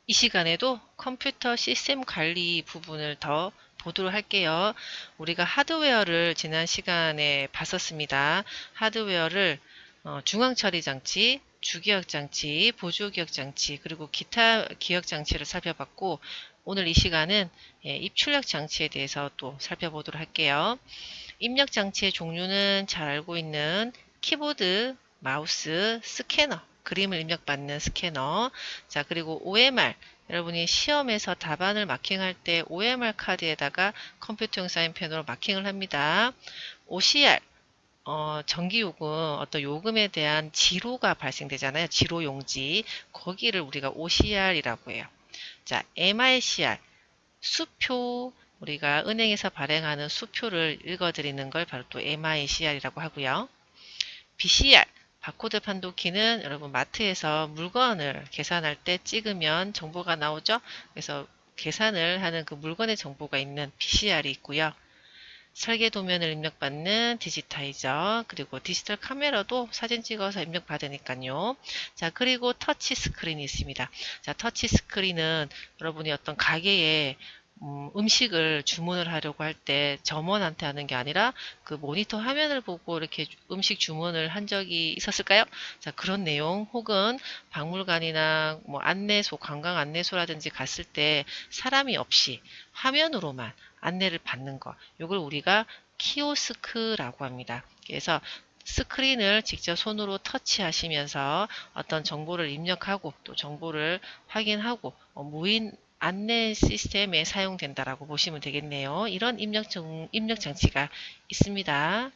이 시간에도 컴퓨터 시스템 관리 부분을 더 보도록 할게요. 우리가 하드웨어를 지난 시간에 봤었습니다. 하드웨어를 중앙처리 장치, 주기억 장치, 보조기억 장치, 그리고 기타 기억 장치를 살펴봤고, 오늘 이 시간은 입출력 장치에 대해서 또 살펴보도록 할게요. 입력 장치의 종류는 잘 알고 있는 키보드, 마우스, 스캐너, 그림을 입력받는 스캐너, 자, 그리고 OMR, 여러분이 시험에서 답안을 마킹할 때 OMR 카드에다가 컴퓨터용 사인펜으로 마킹을 합니다. OCR, 전기요금, 어떤 요금에 대한 지로가 발생되잖아요. 지로용지. 거기를 우리가 OCR이라고 해요. 자, MICR, 수표, 우리가 은행에서 발행하는 수표를 읽어드리는 걸 바로 또 MICR이라고 하고요. BCR, 바코드 판도키는 여러분 마트에서 물건을 계산할 때 찍으면 정보가 나오죠. 그래서 계산을 하는 그 물건의 정보가 있는 BCR이 있고요. 설계 도면을 입력받는 디지타이저, 그리고 디지털 카메라도 사진 찍어서 입력받으니까요. 자, 그리고 터치 스크린이 있습니다. 자, 터치 스크린은 여러분이 어떤 가게에 음식을 주문을 하려고 할 때 점원한테 하는 게 아니라 그 모니터 화면을 보고 이렇게 음식 주문을 한 적이 있었을까요? 자, 그런 내용 혹은 박물관이나 뭐 안내소, 관광 안내소라든지 갔을 때 사람이 없이 화면으로만 안내를 받는 거. 이걸 우리가 키오스크라고 합니다. 그래서 스크린을 직접 손으로 터치하시면서 어떤 정보를 입력하고 또 정보를 확인하고 무인 안내 시스템에 사용된다라고 보시면 되겠네요. 이런 입력 장치가 있습니다.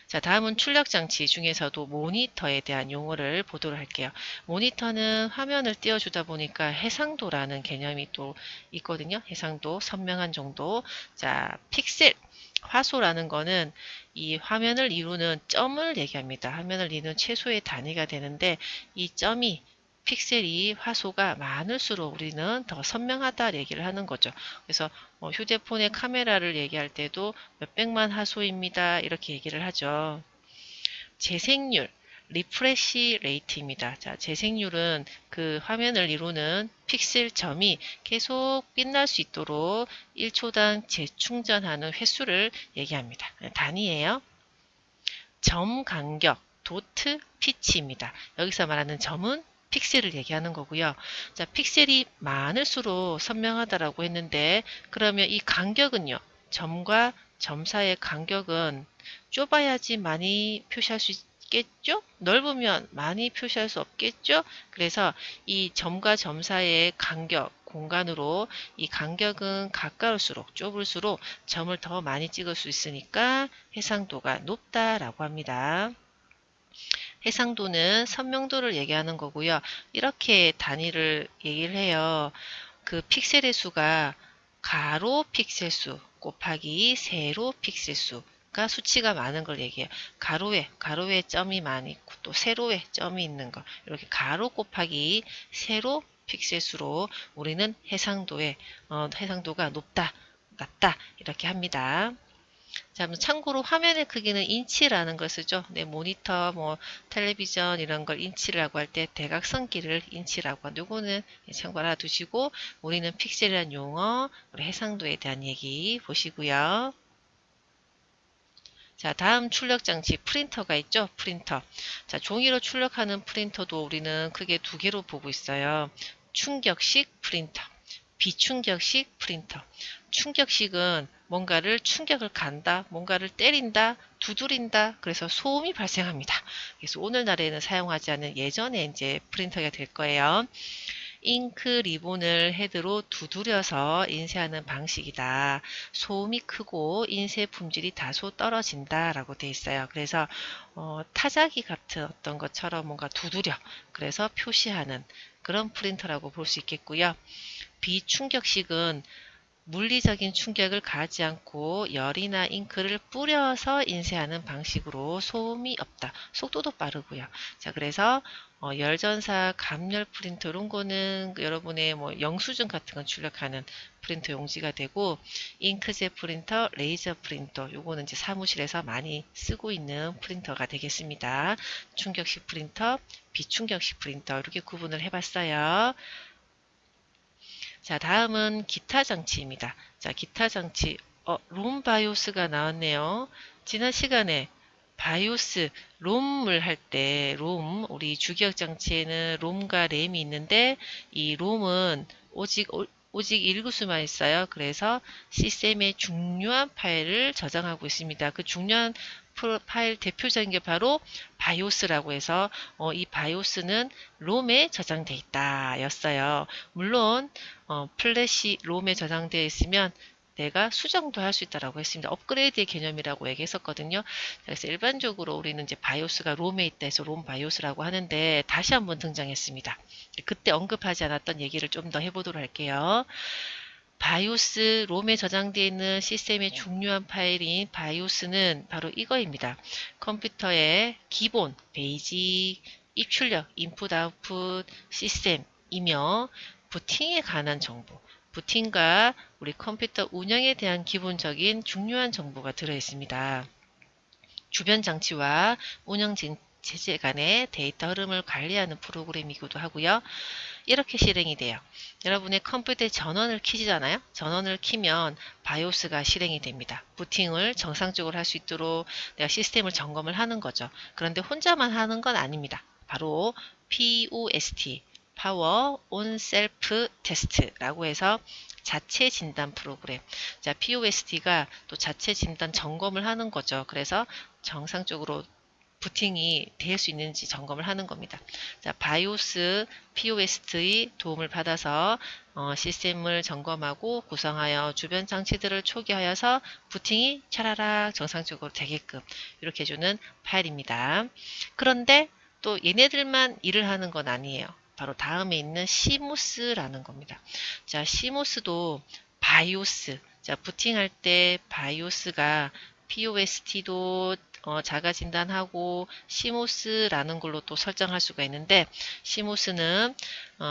자, 다음은 출력 장치 중에서도 모니터에 대한 용어를 보도록 할게요. 모니터는 화면을 띄워주다 보니까 해상도라는 개념이 또 있거든요. 해상도, 선명한 정도. 자, 픽셀, 화소라는 거는 이 화면을 이루는 점을 얘기합니다. 화면을 이루는 최소의 단위가 되는데 이 점이 픽셀이 화소가 많을수록 우리는 더 선명하다 얘기를 하는 거죠. 그래서 휴대폰의 카메라를 얘기할 때도 몇백만 화소입니다. 이렇게 얘기를 하죠. 재생률, 리프레시 레이트입니다. 자, 재생률은 그 화면을 이루는 픽셀 점이 계속 빛날 수 있도록 1초당 재충전하는 횟수를 얘기합니다. 단위예요. 점 간격, 도트 피치입니다. 여기서 말하는 점은 픽셀을 얘기하는 거고요. 자, 픽셀이 많을수록 선명하다라고 했는데 그러면 이 간격은요. 점과 점 사이의 간격은 좁아야지 많이 표시할 수 있겠죠? 넓으면 많이 표시할 수 없겠죠? 그래서 이 점과 점 사이의 간격, 공간으로 이 간격은 가까울수록 좁을수록 점을 더 많이 찍을 수 있으니까 해상도가 높다라고 합니다. 해상도는 선명도를 얘기하는 거고요. 이렇게 단위를 얘기를 해요. 그 픽셀의 수가 가로 픽셀 수 곱하기 세로 픽셀 수가 수치가 많은 걸 얘기해요. 가로에 점이 많이 있고 또 세로에 점이 있는 거. 이렇게 가로 곱하기 세로 픽셀 수로 우리는 해상도가 높다, 낮다 이렇게 합니다. 자, 참고로 화면의 크기는 인치라는 걸 쓰죠. 네, 모니터, 뭐 텔레비전 이런 걸 인치라고 할 때 대각선기를 인치라고 하는데 요거는 참고로 알아두시고 우리는 픽셀이라는 용어, 우리 해상도에 대한 얘기 보시고요. 자, 다음 출력 장치 프린터가 있죠. 프린터. 자, 종이로 출력하는 프린터도 우리는 크게 두 개로 보고 있어요. 충격식 프린터, 비충격식 프린터. 충격식은 뭔가를 충격을 간다, 뭔가를 때린다, 두드린다, 그래서 소음이 발생합니다. 그래서 오늘날에는 사용하지 않는 예전에 이제 프린터가 될 거예요. 잉크 리본을 헤드로 두드려서 인쇄하는 방식이다. 소음이 크고 인쇄 품질이 다소 떨어진다 라고 되어 있어요. 그래서 타자기 같은 어떤 것처럼 뭔가 두드려 그래서 표시하는 그런 프린터라고 볼 수 있겠고요. 비충격식은 물리적인 충격을 가하지 않고 열이나 잉크를 뿌려서 인쇄하는 방식으로 소음이 없다. 속도도 빠르고요. 자, 그래서 열전사, 감열 프린터 이런 거는 여러분의 뭐 영수증 같은 거 출력하는 프린터 용지가 되고 잉크젯 프린터, 레이저 프린터 요거는 이제 사무실에서 많이 쓰고 있는 프린터가 되겠습니다. 충격식 프린터, 비충격식 프린터 이렇게 구분을 해봤어요. 자, 다음은 기타 장치입니다. 자, 기타 장치. 롬 바이오스가 나왔네요. 지난 시간에 바이오스, 롬을 할 때, 우리 주기억 장치에는 롬과 램이 있는데, 이 롬은 오직 일구수만 있어요. 그래서 시스템의 중요한 파일을 저장하고 있습니다. 그 중요한 파일 대표적인 게 바로 바이오스라고 해서 이 바이오스는 롬에 저장되어 있다 였어요. 물론 플래시 롬에 저장되어 있으면 내가 수정도 할 수 있다라고 했습니다. 업그레이드의 개념이라고 얘기했었거든요. 그래서 일반적으로 우리는 이제 바이오스가 롬에 있다 해서 롬 바이오스라고 하는데 다시 한번 등장했습니다. 그때 언급하지 않았던 얘기를 좀 더 해보도록 할게요. 바이오스 롬에 저장되어 있는 시스템의 중요한 파일인 바이오스는 바로 이거입니다. 컴퓨터의 기본, 베이직, 입출력, 인풋, 아웃풋 시스템이며 부팅에 관한 정보, 부팅과 우리 컴퓨터 운영에 대한 기본적인 중요한 정보가 들어있습니다. 주변 장치와 운영 체제 간의 데이터 흐름을 관리하는 프로그램이기도 하고요. 이렇게 실행이 돼요. 여러분의 컴퓨터에 전원을 키잖아요. 전원을 키면 바이오스가 실행이 됩니다. 부팅을 정상적으로 할 수 있도록 내가 시스템을 점검을 하는 거죠. 그런데 혼자만 하는 건 아닙니다. 바로 POST, Power on Self Test라고 해서 자체 진단 프로그램. 자, POST가 또 자체 진단 점검을 하는 거죠. 그래서 정상적으로 부팅이 될 수 있는지 점검을 하는 겁니다. 자, 바이오스, POS의 도움을 받아서 시스템을 점검하고 구성하여 주변 장치들을 초기화해서 부팅이 차라락 정상적으로 되게끔 이렇게 해주는 파일입니다. 그런데 또 얘네들만 일을 하는 건 아니에요. 바로 다음에 있는 시모스라는 겁니다. 자, 시모스도 바이오스, 자, 부팅할 때 바이오스가 POST도 자가 진단하고 시모스라는 걸로 또 설정할 수가 있는데 시모스는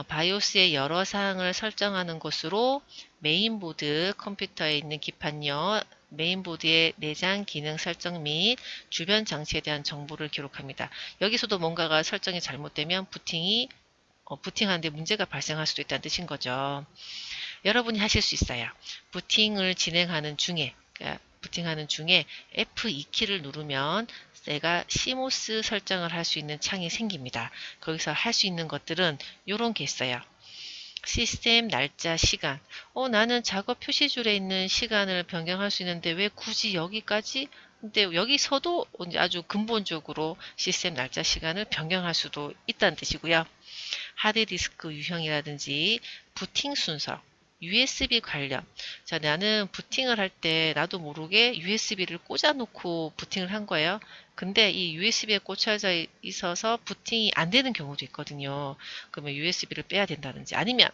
바이오스의 여러 사항을 설정하는 것으로 메인보드 컴퓨터에 있는 기판요 메인보드의 내장 기능 설정 및 주변 장치에 대한 정보를 기록합니다. 여기서도 뭔가가 설정이 잘못되면 부팅하는데 문제가 발생할 수도 있다는 뜻인 거죠. 여러분이 하실 수 있어요. 부팅을 진행하는 중에 F2키를 누르면 내가 시모스 설정을 할 수 있는 창이 생깁니다. 거기서 할 수 있는 것들은 이런 게 있어요. 시스템, 날짜, 시간. 나는 작업 표시줄에 있는 시간을 변경할 수 있는데 왜 굳이 여기까지? 근데 여기서도 아주 근본적으로 시스템, 날짜, 시간을 변경할 수도 있다는 뜻이고요. 하드디스크 유형이라든지 부팅 순서, USB 관련. 자, 나는 부팅을 할 때 나도 모르게 USB를 꽂아놓고 부팅을 한 거예요. 근데 이 USB에 꽂혀져 있어서 부팅이 안 되는 경우도 있거든요. 그러면 USB를 빼야 된다든지 아니면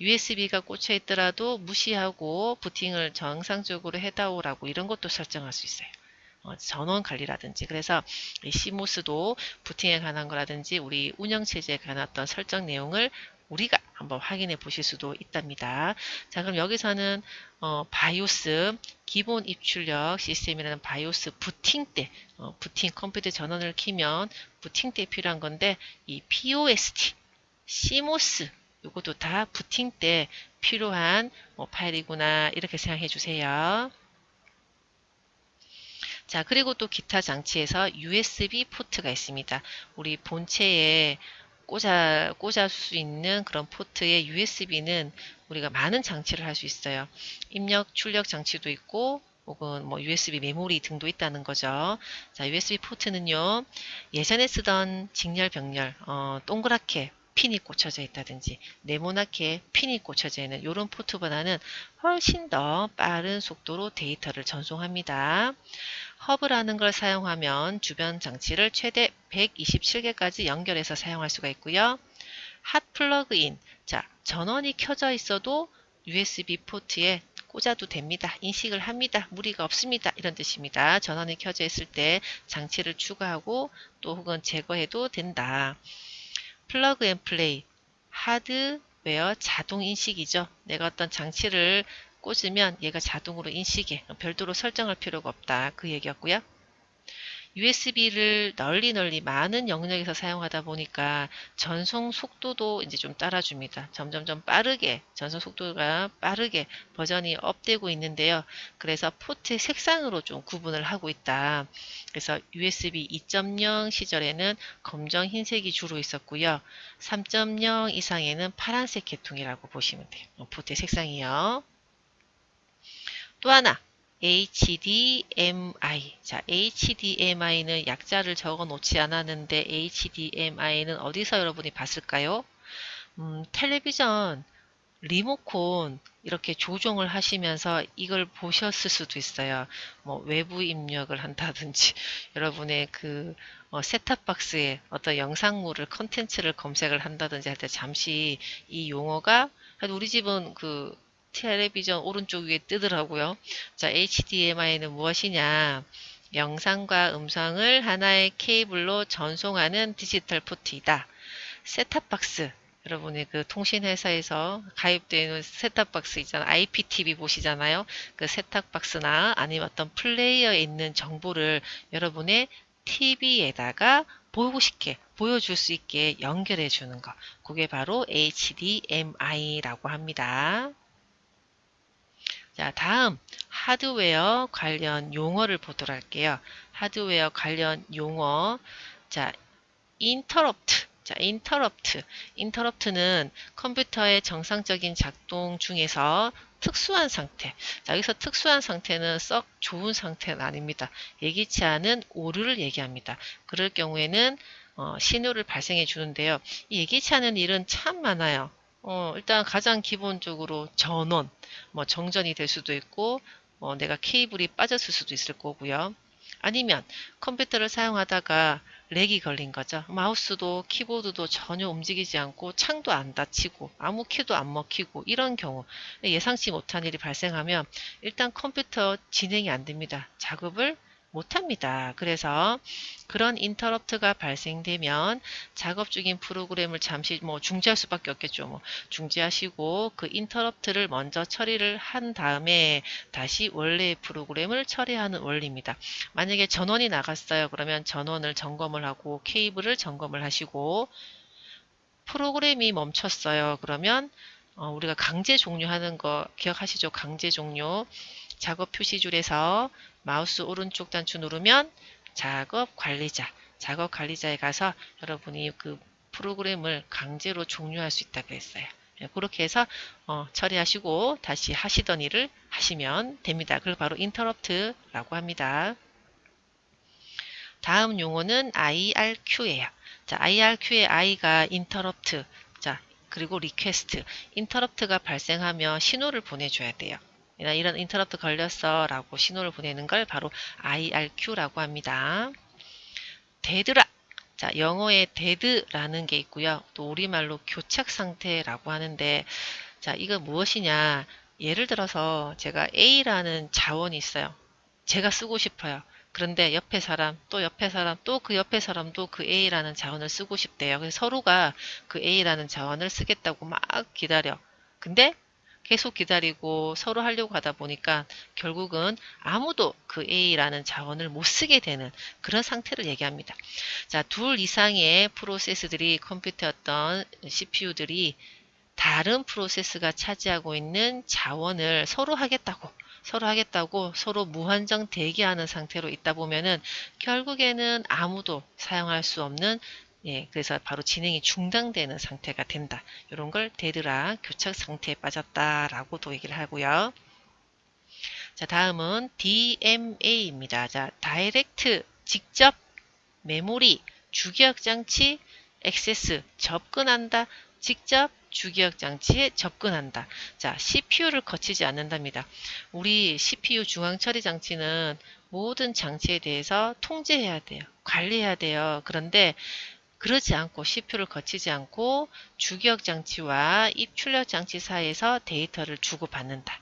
USB가 꽂혀 있더라도 무시하고 부팅을 정상적으로 해다오라고 이런 것도 설정할 수 있어요. 전원 관리라든지 그래서 이 시모스도 부팅에 관한 거라든지 우리 운영체제에 관한 어떤 설정 내용을 우리가 한번 확인해 보실 수도 있답니다. 자, 그럼 여기서는 바이오스 기본 입출력 시스템이라는 바이오스 부팅 때 부팅 컴퓨터 전원을 키면 부팅 때 필요한 건데 이 POST, 시모스 이것도 다 부팅 때 필요한 파일이구나 이렇게 생각해 주세요. 자, 그리고 또 기타 장치에서 USB 포트가 있습니다. 우리 본체에 꽂을 수 있는 그런 포트의 USB는 우리가 많은 장치를 할 수 있어요. 입력, 출력 장치도 있고 혹은 뭐 USB 메모리 등도 있다는 거죠. 자, USB 포트는요. 예전에 쓰던 직렬, 병렬, 동그랗게 핀이 꽂혀져 있다든지 네모나게 핀이 꽂혀져 있는 이런 포트보다는 훨씬 더 빠른 속도로 데이터를 전송합니다. 허브라는 걸 사용하면 주변 장치를 최대 127개까지 연결해서 사용할 수가 있고요. 핫 플러그인, 자, 전원이 켜져 있어도 USB 포트에 꽂아도 됩니다. 인식을 합니다. 무리가 없습니다. 이런 뜻입니다. 전원이 켜져 있을 때 장치를 추가하고 또 혹은 제거해도 된다. 플러그 앤 플레이, 하드웨어 자동 인식이죠. 내가 어떤 장치를 꽂으면 얘가 자동으로 인식해. 별도로 설정할 필요가 없다. 그 얘기였고요. USB를 널리 많은 영역에서 사용하다 보니까 전송 속도도 이제 좀 따라줍니다. 점점점 빠르게, 전송 속도가 빠르게 버전이 업되고 있는데요. 그래서 포트 색상으로 좀 구분을 하고 있다. 그래서 USB 2.0 시절에는 검정, 흰색이 주로 있었고요. 3.0 이상에는 파란색 계통이라고 보시면 돼요. 포트 색상이요. 또 하나, HDMI. 자, HDMI는 약자를 적어 놓지 않았는데 HDMI는 어디서 여러분이 봤을까요? 텔레비전 리모컨 이렇게 조종을 하시면서 이걸 보셨을 수도 있어요. 뭐 외부 입력을 한다든지 여러분의 그 셋탑박스에 어떤 영상물을 컨텐츠를 검색을 한다든지 할 때 잠시 이 용어가 우리 집은 그 텔레비전 오른쪽 위에 뜨더라고요. 자, HDMI는 무엇이냐? 영상과 음성을 하나의 케이블로 전송하는 디지털 포트이다. 셋탑박스 여러분이 그 통신회사에서 가입되어 있는 셋탑박스 있잖아요. IPTV 보시잖아요. 그 셋탑박스나 아니면 어떤 플레이어에 있는 정보를 여러분의 TV에다가 보고 싶게 보여줄 수 있게 연결해 주는 거. 그게 바로 HDMI라고 합니다. 자, 다음 하드웨어 관련 용어를 보도록 할게요. 하드웨어 관련 용어. 자, interrupt. 자, interrupt는 컴퓨터의 정상적인 작동 중에서 특수한 상태. 자, 여기서 특수한 상태는 썩 좋은 상태는 아닙니다. 예기치 않은 오류를 얘기합니다. 그럴 경우에는 신호를 발생해 주는데요. 이 예기치 않은 일은 참 많아요. 일단 가장 기본적으로 전원, 뭐 정전이 될 수도 있고, 내가 케이블이 빠졌을 수도 있을 거고요. 아니면 컴퓨터를 사용하다가 렉이 걸린 거죠. 마우스도 키보드도 전혀 움직이지 않고 창도 안 닫히고 아무 키도 안 먹히고 이런 경우 예상치 못한 일이 발생하면 일단 컴퓨터 진행이 안 됩니다. 작업을 못합니다. 그래서 그런 인터럽트가 발생되면 작업 중인 프로그램을 잠시 중지할 수밖에 없겠죠. 중지하시고 그 인터럽트를 먼저 처리를 한 다음에 다시 원래의 프로그램을 처리하는 원리입니다. 만약에 전원이 나갔어요. 그러면 전원을 점검을 하고 케이블을 점검을 하시고 프로그램이 멈췄어요. 그러면 우리가 강제 종료하는 거 기억하시죠? 강제 종료. 작업 표시줄에서 마우스 오른쪽 단추 누르면 작업 관리자에 가서 여러분이 그 프로그램을 강제로 종료할 수 있다고 했어요. 그렇게 해서 처리하시고 다시 하시던 일을 하시면 됩니다. 그걸 바로 interrupt라고 합니다. 다음 용어는 IRQ예요. 자, IRQ의 I가 interrupt, 자, 그리고 request. interrupt가 발생하면 신호를 보내줘야 돼요. 이런 인터럽트 걸렸어 라고 신호를 보내는 걸 바로 IRQ라고 합니다. dead라. 자, 영어에 dead라는 게 있고요. 또 우리말로 교착 상태라고 하는데, 자, 이거 무엇이냐? 예를 들어서 제가 A라는 자원이 있어요. 제가 쓰고 싶어요. 그런데 옆에 사람, 또 옆에 사람, 또 그 옆에 사람도 그 A라는 자원을 쓰고 싶대요. 그래서 서로가 그 A라는 자원을 쓰겠다고 막 기다려. 근데 계속 기다리고 서로 하려고 하다 보니까 결국은 아무도 그 A라는 자원을 못 쓰게 되는 그런 상태를 얘기합니다. 자, 둘 이상의 프로세스들이 컴퓨터의 어떤 CPU들이 다른 프로세스가 차지하고 있는 자원을 서로 하겠다고 서로 무한정 대기하는 상태로 있다 보면은 결국에는 아무도 사용할 수 없는 그래서 바로 진행이 중단되는 상태가 된다. 이런 걸 데드라 교착 상태에 빠졌다라고도 얘기를 하고요. 자, 다음은 DMA입니다. 자, 다이렉트 직접 메모리 주기억 장치 액세스 접근한다. 직접 주기억 장치에 접근한다. 자, CPU를 거치지 않는답니다. 우리 CPU 중앙 처리 장치는 모든 장치에 대해서 통제해야 돼요. 관리해야 돼요. 그런데 그러지 않고 CPU를 거치지 않고 주기억 장치와 입출력 장치 사이에서 데이터를 주고받는다.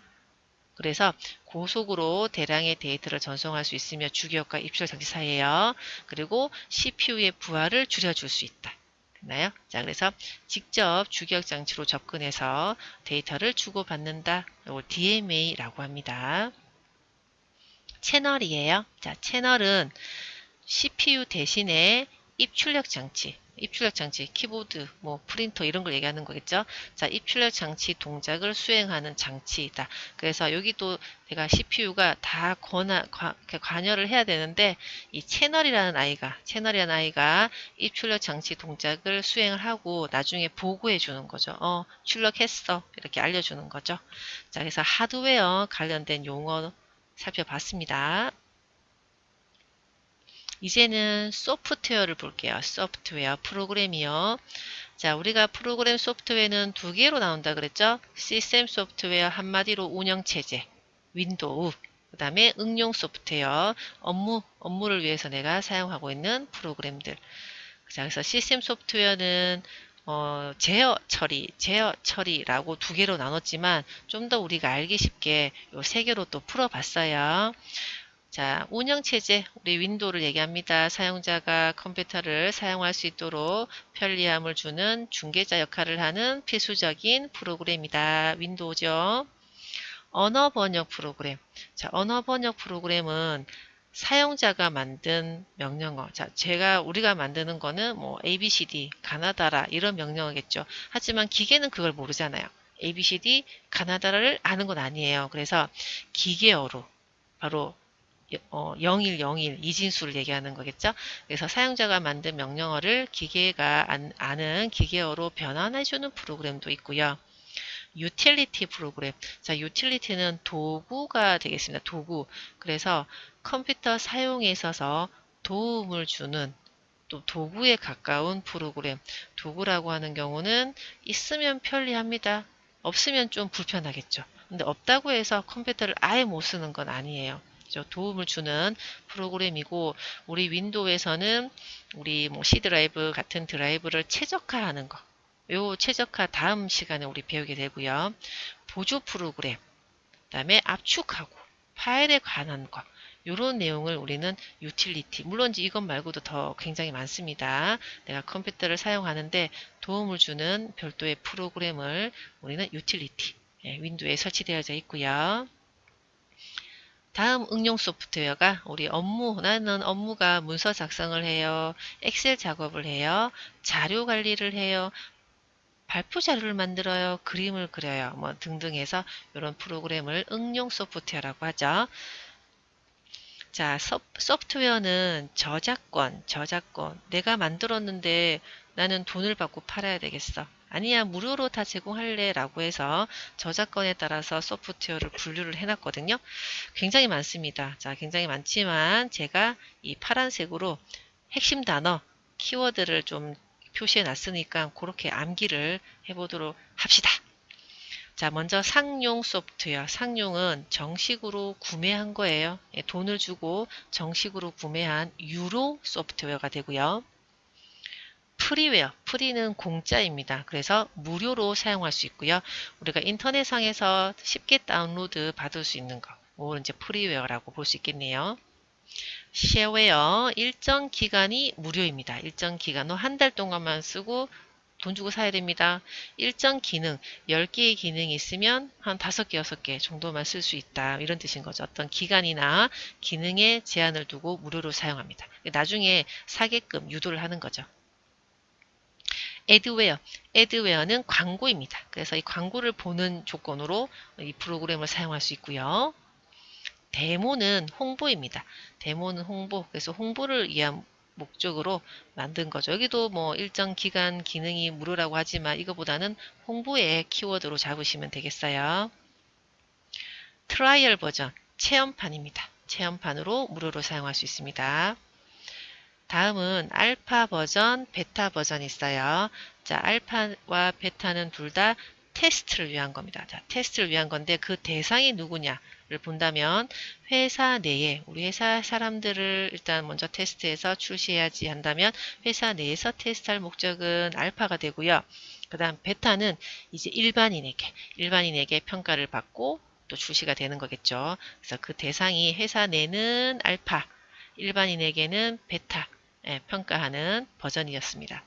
그래서 고속으로 대량의 데이터를 전송할 수 있으며 주기억과 입출력 장치 사이에요. 그리고 CPU의 부하를 줄여줄 수 있다. 됐나요? 자, 그래서 직접 주기억 장치로 접근해서 데이터를 주고받는다. 이걸 DMA라고 합니다. 채널이에요. 자, 채널은 CPU 대신에 입출력 장치, 키보드, 뭐 프린터 이런 걸 얘기하는 거겠죠. 자, 입출력 장치 동작을 수행하는 장치이다. 그래서 여기도 내가 CPU가 다 관여를 해야 되는데 이 채널이라는 아이가 입출력 장치 동작을 수행을 하고 나중에 보고해 주는 거죠. 출력했어. 이렇게 알려주는 거죠. 자, 그래서 하드웨어 관련된 용어 살펴봤습니다. 이제는 소프트웨어를 볼게요. 소프트웨어, 프로그램이요. 자, 우리가 프로그램 소프트웨어는 두 개로 나온다 그랬죠? 시스템 소프트웨어 한마디로 운영체제, 윈도우, 그 다음에 응용 소프트웨어, 업무를 위해서 내가 사용하고 있는 프로그램들. 자, 그래서 시스템 소프트웨어는 제어 처리라고 두 개로 나눴지만 좀 더 우리가 알기 쉽게 요 세 개로 또 풀어봤어요. 자, 운영체제, 우리 윈도우를 얘기합니다. 사용자가 컴퓨터를 사용할 수 있도록 편리함을 주는 중개자 역할을 하는 필수적인 프로그램이다. 윈도우죠. 언어 번역 프로그램. 자, 언어 번역 프로그램은 사용자가 만든 명령어. 자, 우리가 만드는 거는 뭐 ABCD, 가나다라 이런 명령어겠죠. 하지만 기계는 그걸 모르잖아요. ABCD, 가나다라를 아는 건 아니에요. 그래서 기계어로 바로 0101 이진수를 얘기하는 거겠죠. 그래서 사용자가 만든 명령어를 기계가 아는 기계어로 변환해주는 프로그램도 있고요. 유틸리티 프로그램. 자, 유틸리티는 도구가 되겠습니다. 도구. 그래서 컴퓨터 사용에 있어서 도움을 주는 또 도구에 가까운 프로그램. 도구라고 하는 경우는 있으면 편리합니다. 없으면 좀 불편하겠죠. 근데 없다고 해서 컴퓨터를 아예 못 쓰는 건 아니에요. 도움을 주는 프로그램이고 우리 윈도우에서는 우리 뭐 C 드라이브 같은 드라이브를 최적화하는 거. 요 최적화 다음 시간에 우리 배우게 되고요. 보조 프로그램, 그다음에 압축하고 파일에 관한 것. 이런 내용을 우리는 유틸리티, 물론 이것 말고도 더 굉장히 많습니다. 내가 컴퓨터를 사용하는데 도움을 주는 별도의 프로그램을 우리는 유틸리티, 윈도우에 설치되어져 있고요. 다음 응용 소프트웨어가 우리 나는 업무가 문서 작성을 해요. 엑셀 작업을 해요. 자료 관리를 해요. 발표 자료를 만들어요. 그림을 그려요. 뭐 등등 해서 이런 프로그램을 응용 소프트웨어라고 하죠. 자, 소프트웨어는 저작권. 내가 만들었는데 나는 돈을 받고 팔아야 되겠어. 아니야, 무료로 다 제공할래 라고 해서 저작권에 따라서 소프트웨어를 분류를 해놨거든요. 굉장히 많습니다. 자, 굉장히 많지만 제가 이 파란색으로 핵심 단어, 키워드를 좀 표시해 놨으니까 그렇게 암기를 해보도록 합시다. 자, 먼저 상용 소프트웨어. 상용은 정식으로 구매한 거예요. 돈을 주고 정식으로 구매한 유로 소프트웨어가 되고요. 프리웨어, 프리는 공짜입니다. 그래서 무료로 사용할 수 있고요. 우리가 인터넷상에서 쉽게 다운로드 받을 수 있는 거. 이걸 이제 프리웨어라고 볼 수 있겠네요. 쉐어웨어, 일정 기간이 무료입니다. 일정 기간 후 한 달 동안만 쓰고 돈 주고 사야 됩니다. 일정 기능, 10개의 기능이 있으면 한 5개, 6개 정도만 쓸 수 있다. 이런 뜻인 거죠. 어떤 기간이나 기능에 제한을 두고 무료로 사용합니다. 나중에 사게끔 유도를 하는 거죠. 애드웨어는 광고입니다. 그래서 이 광고를 보는 조건으로 이 프로그램을 사용할 수 있고요. 데모는 홍보입니다. 데모는 홍보, 그래서 홍보를 위한 목적으로 만든 거죠. 여기도 뭐 일정 기간 기능이 무료라고 하지만 이거보다는 홍보의 키워드로 잡으시면 되겠어요. 트라이얼 버전, 체험판입니다. 체험판으로 무료로 사용할 수 있습니다. 다음은 알파 버전, 베타 버전이 있어요. 자, 알파와 베타는 둘 다 테스트를 위한 겁니다. 자, 테스트를 위한 건데 그 대상이 누구냐를 본다면 회사 내에 우리 회사 사람들을 일단 먼저 테스트해서 출시해야지 한다면 회사 내에서 테스트할 목적은 알파가 되고요. 그 다음 베타는 이제 일반인에게 평가를 받고 또 출시가 되는 거겠죠. 그래서 그 대상이 회사 내는 알파, 일반인에게는 베타, 평가하는 버전이었습니다.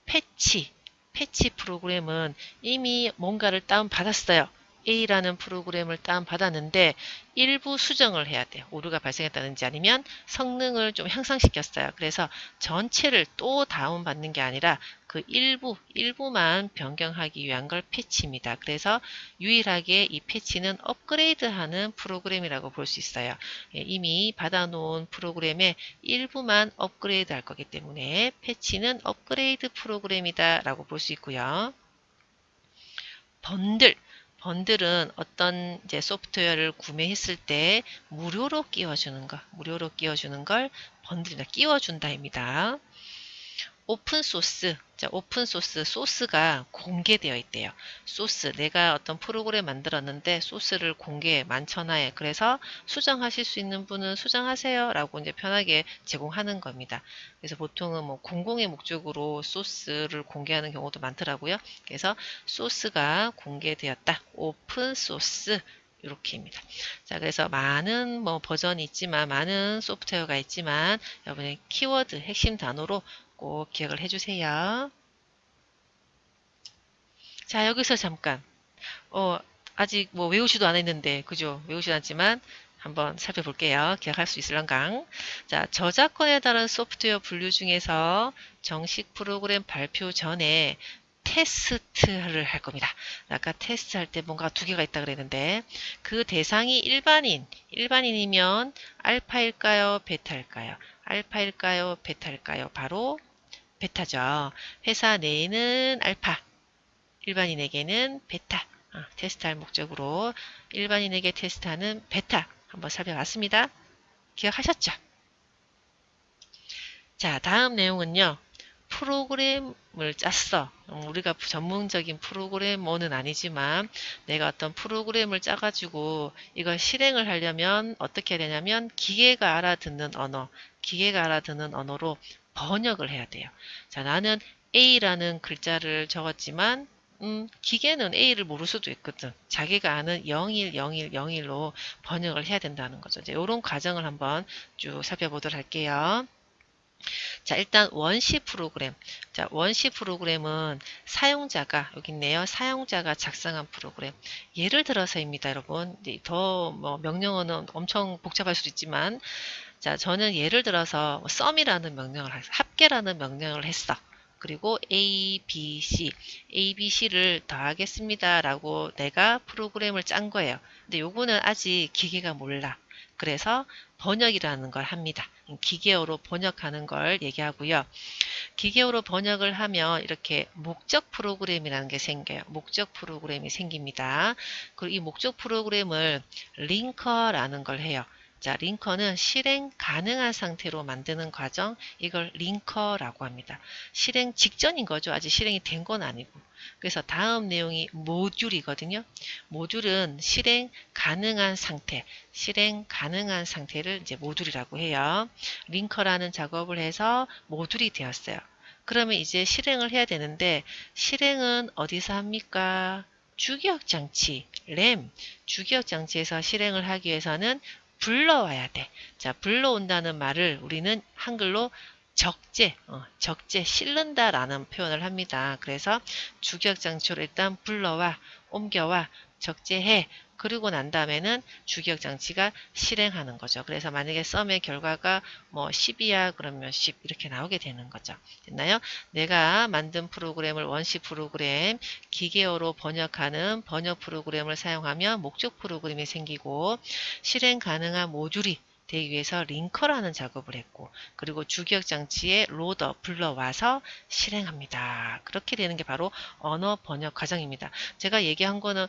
패치 프로그램은 이미 뭔가를 다운받았어요. A라는 프로그램을 다운받았는데 일부 수정을 해야 돼요. 오류가 발생했다든지 아니면 성능을 좀 향상시켰어요. 그래서 전체를 또 다운받는 게 아니라 그 일부만 변경하기 위한 걸 패치입니다. 그래서 유일하게 이 패치는 업그레이드하는 프로그램이라고 볼 수 있어요. 예, 이미 받아놓은 프로그램의 일부만 업그레이드 할 거기 때문에 패치는 업그레이드 프로그램이다 라고 볼 수 있고요. 번들. 번들은 어떤 이제 소프트웨어를 구매했을 때 무료로 끼워주는 걸 번들이나 끼워준다입니다. 오픈소스. 자, 오픈소스, 소스가 공개되어 있대요. 소스, 내가 어떤 프로그램 만들었는데 소스를 공개 만천하에 그래서 수정하실 수 있는 분은 수정하세요 라고 이제 편하게 제공하는 겁니다. 그래서 보통은 뭐 공공의 목적으로 소스를 공개하는 경우도 많더라고요. 그래서 소스가 공개되었다. 오픈소스. 이렇게입니다. 자, 그래서 많은 뭐 버전이 있지만, 많은 소프트웨어가 있지만, 여러분의 키워드, 핵심 단어로 꼭 기억을 해주세요. 자, 여기서 잠깐. 아직 뭐 외우지도 않았는데, 그죠? 외우지도 않지만, 한번 살펴볼게요. 기억할 수 있을런강. 자, 저작권에 따른 소프트웨어 분류 중에서 정식 프로그램 발표 전에 테스트를 할 겁니다. 아까 테스트 할 때 뭔가 두 개가 있다 그랬는데 그 대상이 일반인이면 알파일까요? 베타일까요? 알파일까요? 베타일까요? 바로 베타죠. 회사 내에는 알파, 일반인에게는 베타. 테스트할 목적으로 일반인에게 테스트하는 베타 한번 살펴봤습니다. 기억하셨죠? 자, 다음 내용은요. 프로그램을 짰어. 우리가 전문적인 프로그래머는 아니지만 내가 어떤 프로그램을 짜가지고 이걸 실행을 하려면 어떻게 해야 되냐면 기계가 알아듣는 언어로 번역을 해야 돼요. 자, 나는 A라는 글자를 적었지만 기계는 A를 모를 수도 있거든. 자기가 아는 010101로 번역을 해야 된다는 거죠. 이제 이런 과정을 한번 쭉 살펴보도록 할게요. 자, 일단 원시 프로그램. 자, 원시 프로그램은 사용자가, 여기 있네요. 사용자가 작성한 프로그램. 예를 들어서입니다, 여러분. 더 명령어는 엄청 복잡할 수도 있지만, 자, 저는 예를 들어서 sum이라는 명령을 했어. 합계라는 명령을 했어. 그리고 A, B, C를 더하겠습니다. 라고 내가 프로그램을 짠 거예요. 근데 요거는 아직 기계가 몰라. 그래서 번역이라는 걸 합니다. 기계어로 번역하는 걸 얘기하고요. 기계어로 번역을 하면 이렇게 목적 프로그램이라는 게 생겨요. 목적 프로그램이 생깁니다. 그리고 이 목적 프로그램을 링커라는 걸 해요. 자, 링커는 실행 가능한 상태로 만드는 과정, 이걸 링커라고 합니다. 실행 직전인 거죠. 아직 실행이 된 건 아니고. 그래서 다음 내용이 모듈이거든요. 모듈은 실행 가능한 상태를 이제 모듈이라고 해요. 링커라는 작업을 해서 모듈이 되었어요. 그러면 이제 실행을 해야 되는데 실행은 어디서 합니까? 주기억장치, 램, 주기억장치에서 실행을 하기 위해서는 불러와야 돼. 자, 불러온다는 말을 우리는 한글로 적재, 실른다라는 표현을 합니다. 그래서 주기억장치로 일단 불러와, 옮겨와, 적재해, 그리고 난 다음에는 주기억장치가 실행하는 거죠. 그래서 만약에 썸의 결과가 뭐 10이야 그러면 10 이렇게 나오게 되는 거죠. 됐나요? 내가 만든 프로그램을 원시 프로그램, 기계어로 번역하는 번역 프로그램을 사용하면 목적 프로그램이 생기고 실행 가능한 모듈이 되기 위해서 링커라는 작업을 했고 그리고 주기억장치에 로더 불러와서 실행합니다. 그렇게 되는 게 바로 언어 번역 과정입니다. 제가 얘기한 거는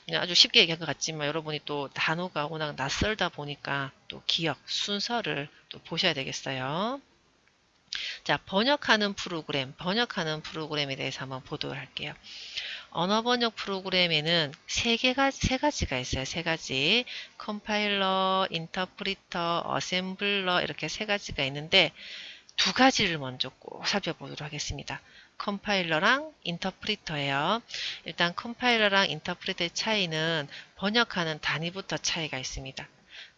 그냥 아주 쉽게 얘기한 것 같지만 여러분이 또 단어가 워낙 낯설다 보니까 또 기억, 순서를 또 보셔야 되겠어요. 자, 번역하는 프로그램에 대해서 한번 보도록 할게요. 언어 번역 프로그램에는 세 가지가 있어요. 세 가지. 컴파일러, 인터프리터, 어셈블러 이렇게 세 가지가 있는데 두 가지를 먼저 꼭 살펴보도록 하겠습니다. 컴파일러랑 인터프리터예요. 일단 컴파일러랑 인터프리터의 차이는 번역하는 단위부터 차이가 있습니다.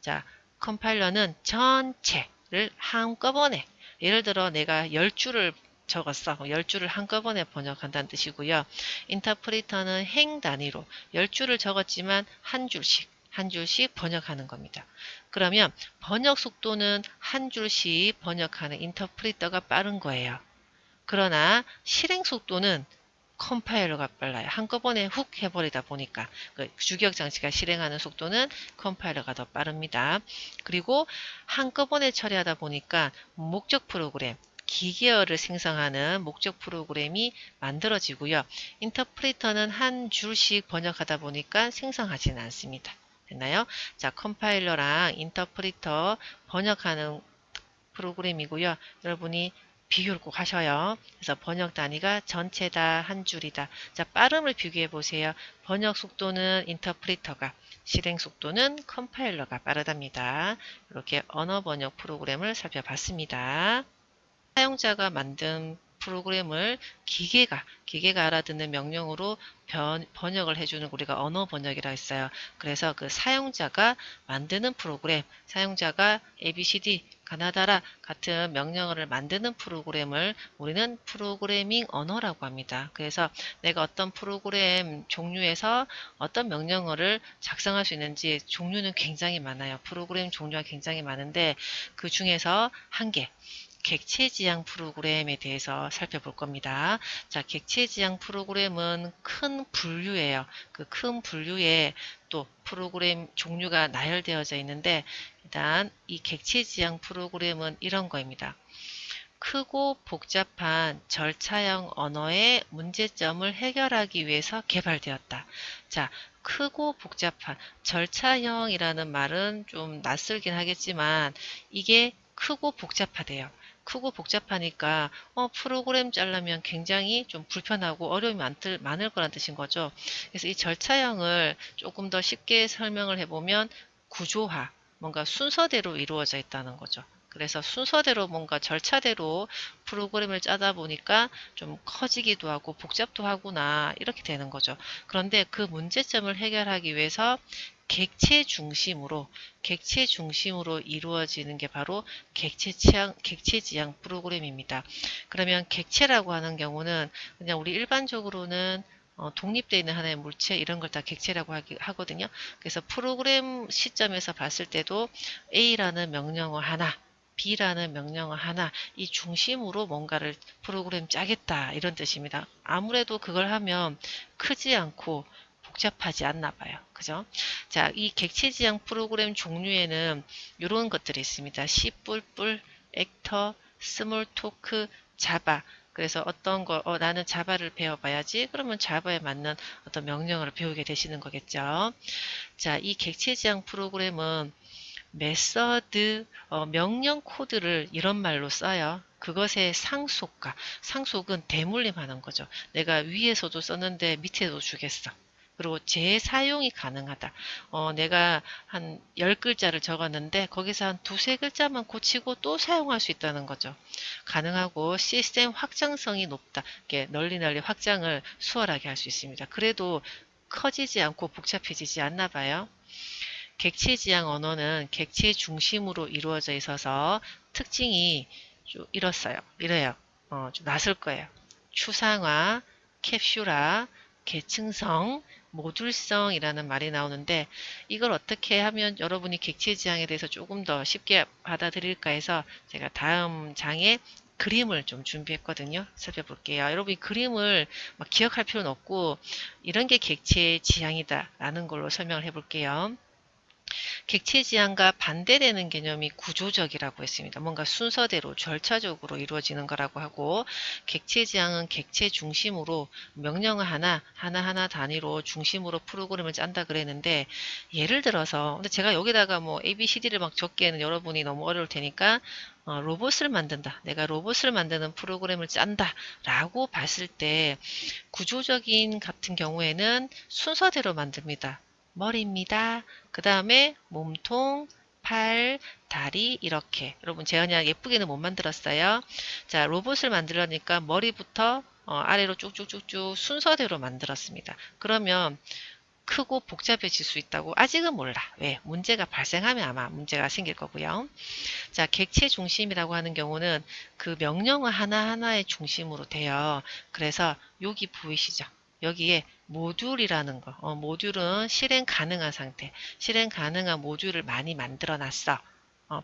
자, 컴파일러는 전체를 한꺼번에 예를 들어 내가 10줄을 적었어. 10줄을 한꺼번에 번역한다는 뜻이고요. 인터프리터는 행 단위로 10줄을 적었지만 한 줄씩 번역하는 겁니다. 그러면 번역 속도는 한 줄씩 번역하는 인터프리터가 빠른 거예요. 그러나 실행 속도는 컴파일러가 빨라요. 한꺼번에 훅 해버리다 보니까 그 주기억 장치가 실행하는 속도는 컴파일러가 더 빠릅니다. 그리고 한꺼번에 처리하다 보니까 목적 프로그램, 기계어를 생성하는 목적 프로그램이 만들어지고요. 인터프리터는 한 줄씩 번역하다 보니까 생성하지는 않습니다. 됐나요? 자, 컴파일러랑 인터프리터 번역하는 프로그램이고요. 여러분이 비교를 꼭 하셔요. 그래서 번역 단위가 전체다, 한 줄이다. 자, 빠름을 비교해 보세요. 번역 속도는 인터프리터가, 실행 속도는 컴파일러가 빠르답니다. 이렇게 언어 번역 프로그램을 살펴봤습니다. 사용자가 만든 프로그램을 기계가 알아듣는 명령으로 번역을 해주는 우리가 언어 번역이라 했어요. 그래서 그 사용자가 만드는 프로그램, 사용자가 ABCD, 가나다라 같은 명령어를 만드는 프로그램을 우리는 프로그래밍 언어라고 합니다. 그래서 내가 어떤 프로그램 종류에서 어떤 명령어를 작성할 수 있는지 종류는 굉장히 많아요. 프로그램 종류가 굉장히 많은데 그 중에서 한 개, 객체지향 프로그램에 대해서 살펴볼 겁니다. 자, 객체지향 프로그램은 큰 분류예요. 그 큰 분류에 또 프로그램 종류가 나열되어져 있는데 일단 이 객체지향 프로그램은 이런 거입니다. 크고 복잡한 절차형 언어의 문제점을 해결하기 위해서 개발되었다. 자, 크고 복잡한 절차형이라는 말은 좀 낯설긴 하겠지만 이게 크고 복잡하대요. 크고 복잡하니까 프로그램 짜려면 굉장히 좀 불편하고 어려움이 많을 거란 뜻인 거죠. 그래서 이 절차형을 조금 더 쉽게 설명을 해보면 구조화, 뭔가 순서대로 이루어져 있다는 거죠. 그래서 순서대로 뭔가 절차대로 프로그램을 짜다 보니까 좀 커지기도 하고 복잡도 하구나 이렇게 되는 거죠. 그런데 그 문제점을 해결하기 위해서 객체 중심으로 이루어지는 게 바로 객체지향 프로그램입니다. 그러면 객체라고 하는 경우는 그냥 우리 일반적으로는 독립되어 있는 하나의 물체 이런 걸 다 객체라고 하거든요. 그래서 프로그램 시점에서 봤을 때도 A라는 명령어 하나, B라는 명령어 하나, 이 중심으로 뭔가를 프로그램 짜겠다 이런 뜻입니다. 아무래도 그걸 하면 크지 않고 복잡하지 않나 봐요. 그죠? 자, 이 객체지향 프로그램 종류에는 이런 것들이 있습니다. C++, 액터, 스몰토크, 자바. 그래서 어떤 거, 나는 자바를 배워봐야지. 그러면 자바에 맞는 어떤 명령어를 배우게 되시는 거겠죠. 자, 이 객체지향 프로그램은 메서드, 명령 코드를 이런 말로 써요. 그것의 상속은 대물림하는 거죠. 내가 위에서도 썼는데 밑에도 주겠어. 그리고 재사용이 가능하다. 내가 한 10글자를 적었는데 거기서 한 두세 글자만 고치고 또 사용할 수 있다는 거죠. 가능하고 시스템 확장성이 높다. 이렇게 널리 확장을 수월하게 할 수 있습니다. 그래도 커지지 않고 복잡해지지 않나 봐요. 객체지향 언어는 객체 중심으로 이루어져 있어서 특징이 좀 이래요. 좀 낯설 거예요. 추상화, 캡슐화, 계층성, 모듈성이라는 말이 나오는데 이걸 어떻게 하면 여러분이 객체지향에 대해서 조금 더 쉽게 받아들일까 해서 제가 다음 장에 그림을 좀 준비했거든요. 살펴볼게요. 여러분이 그림을 막 기억할 필요는 없고 이런 게 객체지향이다 라는 걸로 설명을 해볼게요. 객체지향과 반대되는 개념이 구조적이라고 했습니다. 뭔가 순서대로 절차적으로 이루어지는 거라고 하고 객체지향은 객체 중심으로 명령어 하나하나 단위로 중심으로 프로그램을 짠다 그랬는데 예를 들어서 근데 제가 여기다가 뭐 ABCD를 막 적기에는 여러분이 너무 어려울 테니까 로봇을 만든다. 내가 로봇을 만드는 프로그램을 짠다. 라고 봤을 때 구조적인 같은 경우에는 순서대로 만듭니다. 머리입니다. 그 다음에 몸통, 팔, 다리 이렇게 여러분 재현이가 예쁘게는 못 만들었어요. 자, 로봇을 만들려니까 머리부터 아래로 쭉쭉쭉쭉 순서대로 만들었습니다. 그러면 크고 복잡해질 수 있다고 아직은 몰라. 왜? 문제가 발생하면 아마 문제가 생길 거고요. 자, 객체 중심이라고 하는 경우는 그 명령어 하나하나의 중심으로 돼요. 그래서 여기 보이시죠? 여기에 모듈이라는 거. 모듈은 실행 가능한 상태. 실행 가능한 모듈을 많이 만들어 놨어.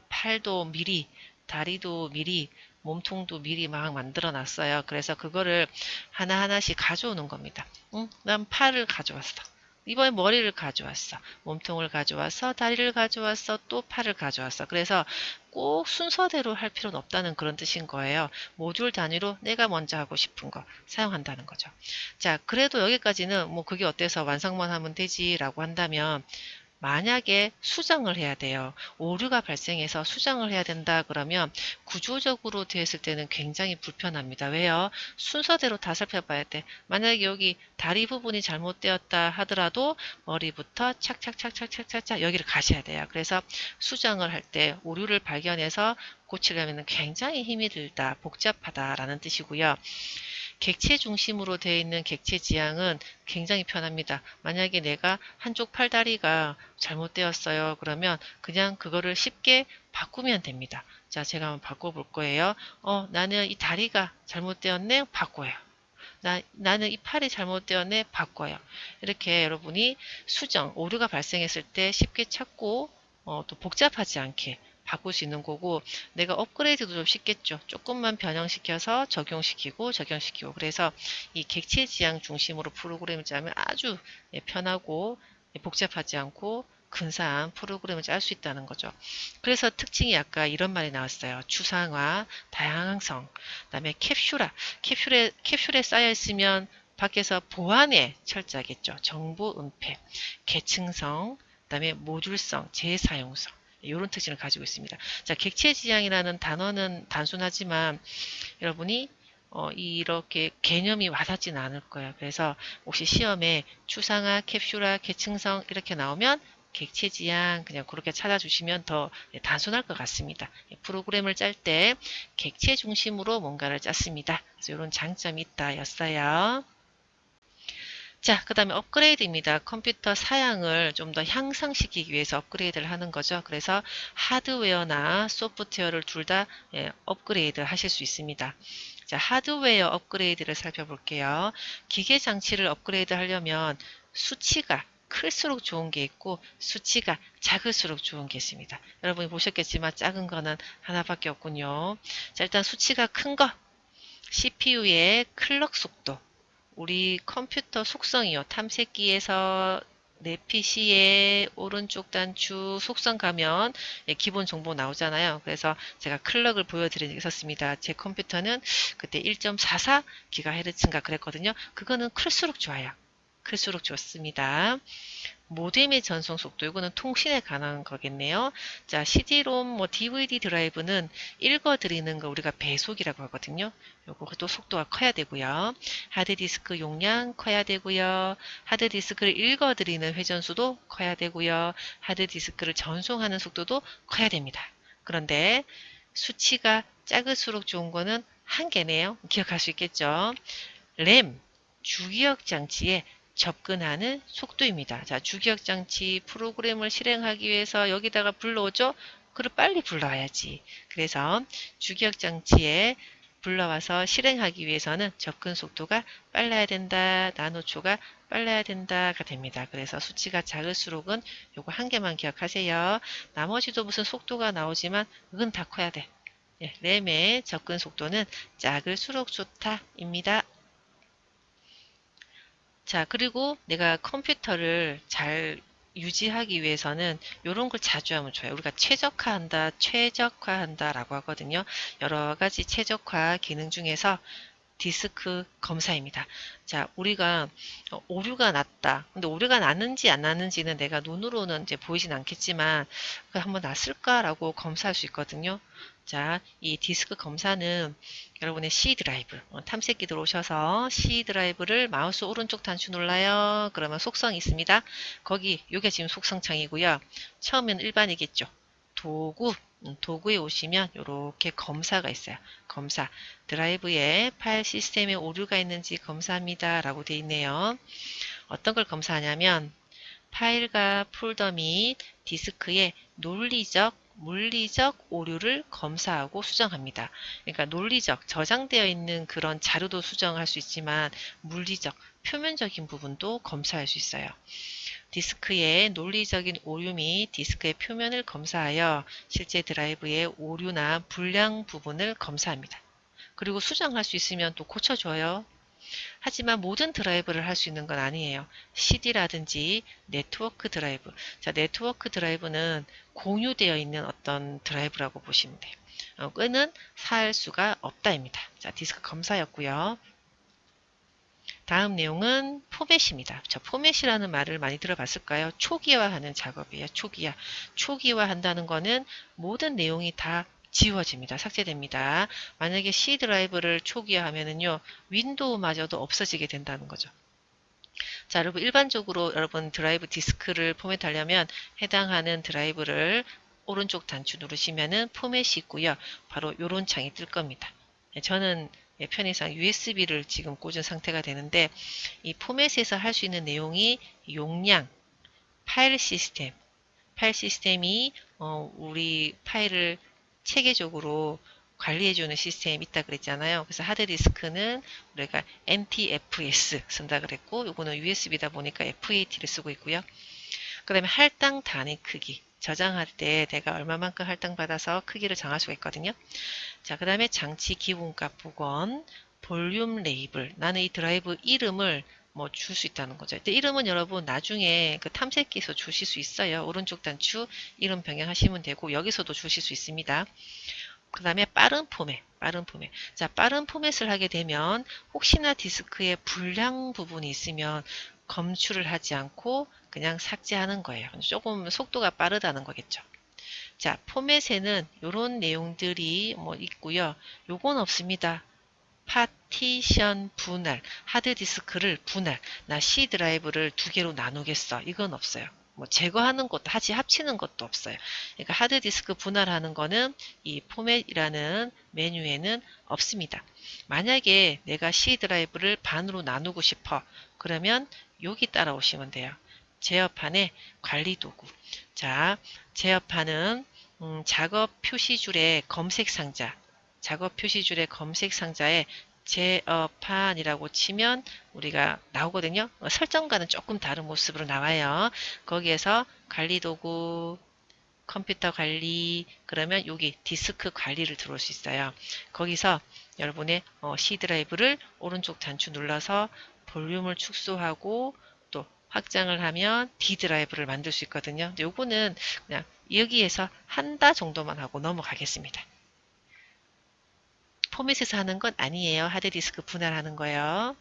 팔도 미리, 다리도 미리, 몸통도 미리 막 만들어 놨어요. 그래서 그거를 하나하나씩 가져오는 겁니다. 응? 난 팔을 가져왔어. 이번에 머리를 가져왔어. 몸통을 가져왔어. 다리를 가져왔어. 또 팔을 가져왔어. 그래서 꼭 순서대로 할 필요는 없다는 그런 뜻인 거예요. 모듈 단위로 내가 먼저 하고 싶은 거 사용한다는 거죠. 자, 그래도 여기까지는 뭐 그게 어때서 완성만 하면 되지라고 한다면 만약에 수정을 해야 돼요. 오류가 발생해서 수정을 해야 된다 그러면 구조적으로 되었을 때는 굉장히 불편합니다. 왜요? 순서대로 다 살펴봐야 돼. 만약에 여기 다리 부분이 잘못되었다 하더라도 머리부터 착착착착착착착 여기를 가셔야 돼요. 그래서 수정을 할 때 오류를 발견해서 고치려면 굉장히 힘이 들다, 복잡하다라는 뜻이고요. 객체 중심으로 되어 있는 객체 지향은 굉장히 편합니다. 만약에 내가 한쪽 팔다리가 잘못되었어요. 그러면 그냥 그거를 쉽게 바꾸면 됩니다. 자, 제가 한번 바꿔볼 거예요. 나는 이 다리가 잘못되었네? 바꿔요. 나는 이 팔이 잘못되었네? 바꿔요. 이렇게 여러분이 수정, 오류가 발생했을 때 쉽게 찾고 또 복잡하지 않게 바꿀 수 있는 거고 내가 업그레이드도 좀 쉽겠죠. 조금만 변형시켜서 적용시키고 그래서 이 객체 지향 중심으로 프로그램을 짜면 아주 편하고 복잡하지 않고 근사한 프로그램을 짤 수 있다는 거죠. 그래서 특징이 아까 이런 말이 나왔어요. 추상화, 다양성, 그다음에 캡슐에 쌓여 있으면 밖에서 보안에 철저하겠죠. 정보 은폐, 계층성, 그다음에 모듈성, 재사용성. 이런 특징을 가지고 있습니다. 자, 객체 지향이라는 단어는 단순하지만 여러분이 이렇게 개념이 와닿지는 않을 거예요. 그래서 혹시 시험에 추상화, 캡슐화, 계층성 이렇게 나오면 객체 지향 그냥 그렇게 찾아주시면 더 단순할 것 같습니다. 프로그램을 짤 때 객체 중심으로 뭔가를 짰습니다. 그래서 이런 장점이 있다 였어요. 자, 그 다음에 업그레이드입니다. 컴퓨터 사양을 좀 더 향상시키기 위해서 업그레이드를 하는 거죠. 그래서 하드웨어나 소프트웨어를 둘 다 업그레이드 하실 수 있습니다. 자, 하드웨어 업그레이드를 살펴볼게요. 기계 장치를 업그레이드 하려면 수치가 클수록 좋은 게 있고 수치가 작을수록 좋은 게 있습니다. 여러분이 보셨겠지만 작은 거는 하나밖에 없군요. 자, 일단 수치가 큰 거, CPU의 클럭 속도, 우리 컴퓨터 속성이요. 탐색기에서 내 PC의 오른쪽 단추 속성 가면 기본 정보 나오잖아요. 그래서 제가 클럭을 보여드린 적이 있었습니다. 제 컴퓨터는 그때 1.44GHz인가 그랬거든요. 그거는 클수록 좋아요. 클수록 좋습니다. 모뎀의 전송 속도, 이거는 통신에 관한 거겠네요. 자, CD-롬, DVD 드라이브는 읽어드리는 거 우리가 배속이라고 하거든요. 요것도 속도가 커야 되고요. 하드디스크 용량 커야 되고요. 하드디스크를 읽어드리는 회전수도 커야 되고요. 하드디스크를 전송하는 속도도 커야 됩니다. 그런데 수치가 작을수록 좋은 거는 한 개네요. 기억할 수 있겠죠. 램, 주기억 장치에 접근하는 속도입니다. 자, 주기억 장치 프로그램을 실행하기 위해서 여기다가 불러오죠? 그걸 빨리 불러와야지. 그래서 주기억 장치에 불러와서 실행하기 위해서는 접근 속도가 빨라야 된다. 나노초가 빨라야 된다가 됩니다. 그래서 수치가 작을수록은 요거 한 개만 기억하세요. 나머지도 무슨 속도가 나오지만 그건 다 커야 돼. 램의 접근 속도는 작을수록 좋다입니다. 자, 그리고 내가 컴퓨터를 잘 유지하기 위해서는 이런 걸 자주 하면 좋아요. 우리가 최적화한다 라고 하거든요. 여러 가지 최적화 기능 중에서 디스크 검사입니다. 자, 우리가 오류가 났다. 근데 오류가 났는지 안 났는지는 내가 눈으로는 이제 보이진 않겠지만 그 한번 났을까라고 검사할 수 있거든요. 자, 이 디스크 검사는 여러분의 C 드라이브, 탐색기 들어오셔서 C 드라이브를 마우스 오른쪽 단추 눌러요. 그러면 속성이 있습니다. 거기, 요게 지금 속성창이고요. 처음에는 일반이겠죠. 도구에 오시면 이렇게 검사가 있어요. 검사, 드라이브에 파일 시스템에 오류가 있는지 검사합니다. 라고 되어 있네요. 어떤 걸 검사하냐면 파일과 폴더 및 디스크의 논리적, 물리적 오류를 검사하고 수정합니다. 그러니까 논리적, 저장되어 있는 그런 자료도 수정할 수 있지만 물리적, 표면적인 부분도 검사할 수 있어요. 디스크의 논리적인 오류 및 디스크의 표면을 검사하여 실제 드라이브의 오류나 불량 부분을 검사합니다. 그리고 수정할 수 있으면 또 고쳐줘요. 하지만 모든 드라이브를 할 수 있는 건 아니에요. CD라든지 네트워크 드라이브. 자, 네트워크 드라이브는 공유되어 있는 어떤 드라이브라고 보시면 돼요. 끄는 살 수가 없다입니다. 자, 디스크 검사였고요. 다음 내용은 포맷입니다. 저 포맷이라는 말을 많이 들어봤을까요? 초기화하는 작업이에요. 초기화. 초기화한다는 거는 모든 내용이 다 지워집니다. 삭제됩니다. 만약에 C 드라이브를 초기화하면은요, 윈도우마저도 없어지게 된다는 거죠. 자, 여러분 일반적으로 여러분 드라이브 디스크를 포맷하려면 해당하는 드라이브를 오른쪽 단추 누르시면은 포맷이 있고요. 바로 요런 창이 뜰 겁니다. 저는 편의상 USB를 지금 꽂은 상태가 되는데 이 포맷에서 할 수 있는 내용이 용량, 파일 시스템이 우리 파일을 체계적으로 관리해주는 시스템이 있다 그랬잖아요. 그래서 하드디스크는 우리가 NTFS 쓴다 그랬고 요거는 USB다 보니까 FAT를 쓰고 있고요. 그 다음에 할당 단위 크기 저장할 때 내가 얼마만큼 할당받아서 크기를 정할 수가 있거든요. 자, 그 다음에 장치 기본값 복원, 볼륨 레이블. 나는 이 드라이브 이름을 뭐 줄 수 있다는 거죠. 근데 이름은 여러분 나중에 그 탐색기에서 주실 수 있어요. 오른쪽 단추 이름 변경하시면 되고 여기서도 주실 수 있습니다. 그 다음에 빠른 포맷. 자, 빠른 포맷을 하게 되면 혹시나 디스크에 불량 부분이 있으면 검출을 하지 않고 그냥 삭제하는 거예요. 조금 속도가 빠르다는 거겠죠. 자, 포맷에는 이런 내용들이 뭐 있고요. 요건 없습니다. 파티션 분할, 하드디스크를 분할, 나 C 드라이브를 두 개로 나누겠어. 이건 없어요. 뭐 제거하는 것도 하지 합치는 것도 없어요. 그러니까 하드디스크 분할하는 거는 이 포맷이라는 메뉴에는 없습니다. 만약에 내가 C 드라이브를 반으로 나누고 싶어. 그러면 여기 따라오시면 돼요. 제어판에 관리도구. 자, 제어판은 작업 표시줄의 검색 상자, 제어판이라고 치면 우리가 나오거든요. 설정과는 조금 다른 모습으로 나와요. 거기에서 관리도구, 컴퓨터 관리, 그러면 여기 디스크 관리를 들어올 수 있어요. 거기서 여러분의 C 드라이브를 오른쪽 단추 눌러서 볼륨을 축소하고 또 확장을 하면 D 드라이브를 만들 수 있거든요. 근데 요거는 그냥 여기에서 한다 정도만 하고 넘어가겠습니다. 포맷에서 하는 건 아니에요. 하드디스크 분할하는 거예요.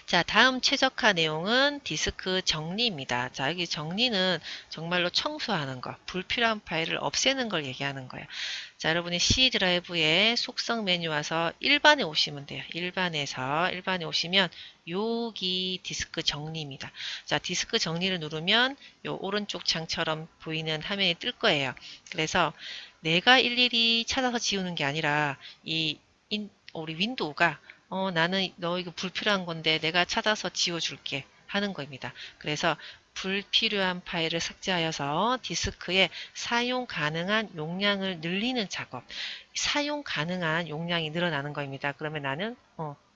자, 다음 최적화 내용은 디스크 정리입니다. 자, 여기 정리는 정말로 청소하는 거, 불필요한 파일을 없애는 걸 얘기하는 거예요. 자, 여러분이 C 드라이브에 속성 메뉴 와서 일반에 오시면 돼요. 일반에 오시면 여기 디스크 정리입니다. 자, 디스크 정리를 누르면 요 오른쪽 창처럼 보이는 화면이 뜰 거예요. 그래서 내가 일일이 찾아서 지우는 게 아니라 우리 윈도우가 나는 너 이거 불필요한 건데 내가 찾아서 지워줄게 하는 겁니다. 그래서 불필요한 파일을 삭제하여서 디스크에 사용 가능한 용량을 늘리는 작업. 사용 가능한 용량이 늘어나는 겁니다. 그러면 나는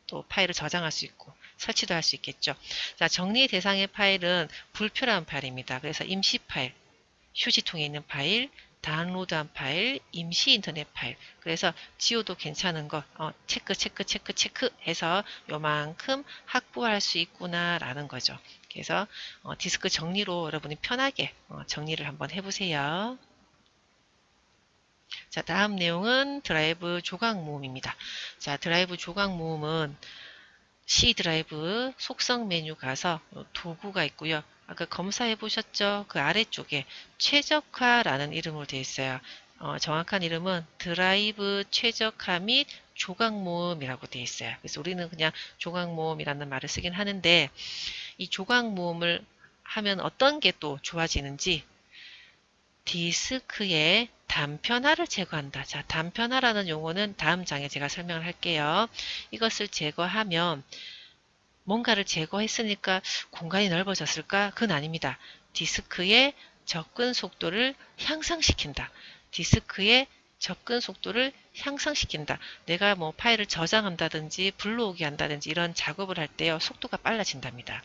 또 파일을 저장할 수 있고 설치도 할 수 있겠죠. 자, 정리 대상의 파일은 불필요한 파일입니다. 그래서 임시 파일, 휴지통에 있는 파일, 다운로드한 파일, 임시 인터넷 파일. 그래서 지워도 괜찮은 거 체크 해서 요만큼 확보할 수 있구나 라는 거죠. 그래서 디스크 정리로 여러분이 편하게 정리를 한번 해보세요. 자, 다음 내용은 드라이브 조각 모음입니다. 자, 드라이브 조각 모음은 C 드라이브 속성 메뉴 가서 도구가 있고요. 아까 검사해 보셨죠? 그 아래쪽에 최적화라는 이름으로 되어 있어요. 정확한 이름은 드라이브 최적화 및 조각 모음이라고 되어 있어요. 그래서 우리는 그냥 조각 모음이라는 말을 쓰긴 하는데 이 조각 모음을 하면 어떤 게 또 좋아지는지 디스크의 단편화를 제거한다. 자, 단편화라는 용어는 다음 장에 제가 설명을 할게요. 이것을 제거하면 뭔가를 제거했으니까 공간이 넓어졌을까? 그건 아닙니다. 디스크의 접근 속도를 향상시킨다. 디스크의 접근 속도를 향상시킨다. 내가 뭐 파일을 저장한다든지 불러오게 한다든지 이런 작업을 할 때요, 속도가 빨라진답니다.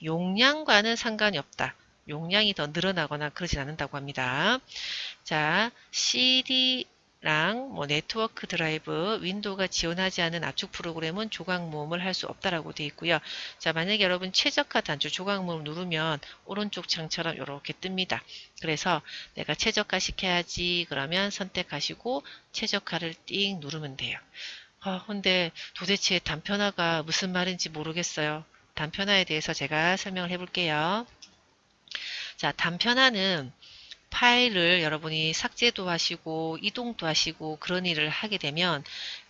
용량과는 상관이 없다. 용량이 더 늘어나거나 그러진 않는다고 합니다. 자, CD랑 뭐 네트워크 드라이브, 윈도우가 지원하지 않은 압축 프로그램은 조각 모음을 할 수 없다라고 되어 있고요. 자, 만약에 여러분 최적화 단추 조각 모음 누르면 오른쪽 창처럼 이렇게 뜹니다. 그래서 내가 최적화 시켜야지 그러면 선택하시고 최적화를 띵 누르면 돼요. 근데 도대체 단편화가 무슨 말인지 모르겠어요. 단편화에 대해서 제가 설명을 해볼게요. 자, 단편화는 파일을 여러분이 삭제도 하시고 이동도 하시고 그런 일을 하게 되면